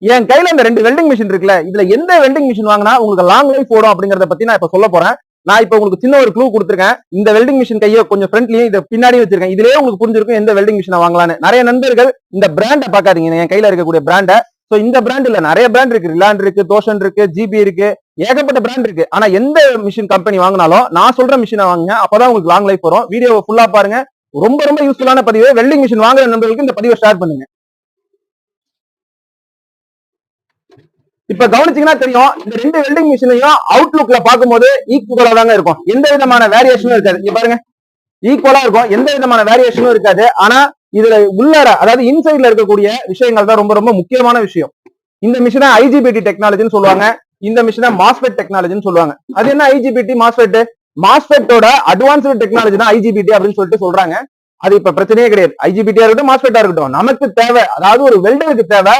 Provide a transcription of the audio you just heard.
என் கையில இந்த 2 welding machine இருக்குல்ல, இதுல எந்த வெல்டிங் மிஷின் வாங்கினா உங்களுக்கு லாங் லைஃப் ஓடும் அப்படிங்கறத பத்தி நான் இப்ப சொல்ல போறேன். நான் இப்ப உங்களுக்கு சின்ன ஒரு க்ளூ கொடுத்துருக்கேன். இந்த வெல்டிங் மிஷின் கையை கொஞ்சம் ஃப்ரண்ட்லயும் இதை பின்னாடியும் வச்சிருக்கேன். இதுலயே உங்களுக்கு புரிஞ்சிருக்கும் எந்த வெல்டிங் மிஷினை வாங்கலான்னு. நிறைய நண்பர்கள் இந்த பிராண்டை பாக்காதீங்க, என் கையில இருக்கக்கூடிய பிராண்டை. சோ இந்த பிராண்ட் இல்ல, நிறைய பிராண்ட் இருக்கு. ரிலாண்ட் இருக்கு, தோஷன் இருக்கு, ஜிபி இருக்கு, ஏகப்பட்ட பிராண்ட் இருக்கு. ஆனா எந்த மிஷின் கம்பெனி வாங்கினாலும் நான் சொல்ற மிஷினை வாங்குங்க, அப்பதான் உங்களுக்கு லாங் லைஃப் வரும். வீடியோவை ஃபுல்லா பாருங்க, ரொம்ப ரொம்ப யூஸ்ஃபுல்லான பதிவு. வெல்டிங் மிஷின் வாங்குற நண்பர்களுக்கு இந்த பதிவை ஷேர் பண்ணுங்க. இப்ப கவனிச்சீங்கன்னா தெரியும், இந்த 2 வெல்டிங் மிஷினையும் அவுட்லுக்ல பார்க்கும்போது ஈக்குவலா தாங்க இருக்கும். எந்த விதமான வேரியேஷனும் இருக்காது. இங்க பாருங்க, ஈக்குவலா இருக்கும், எந்த விதமான வேரியேஷனும் இருக்காது. ஆனா இதுல உள்ளார, அதாவது இன்சைட்ல இருக்கக்கூடிய விஷயங்கள் தான் ரொம்ப ரொம்ப முக்கியமான விஷயம். இந்த மிஷினை ஐஜிபிடி டெக்னாலஜின்னு சொல்லுவாங்க, இந்த மிஷினை மாஸ்பெட் டெக்னாலஜின்னு சொல்லுவாங்க. அது என்ன ஐஜிபிடி மாஸ்பெட்? மாஸ்பெட்டோட அட்வான்ஸ்டு டெக்னாலஜி தான் ஐஜிபிடி அப்படின்னு சொல்லிட்டு சொல்றாங்க. அது இப்ப பிரச்சனையே கிடையாது. ஐஜிபிடியா இருக்கட்டும், மாஸ்பெட்டா இருக்கட்டும், நமக்கு தேவை, அதாவது ஒரு வெல்டருக்கு தேவை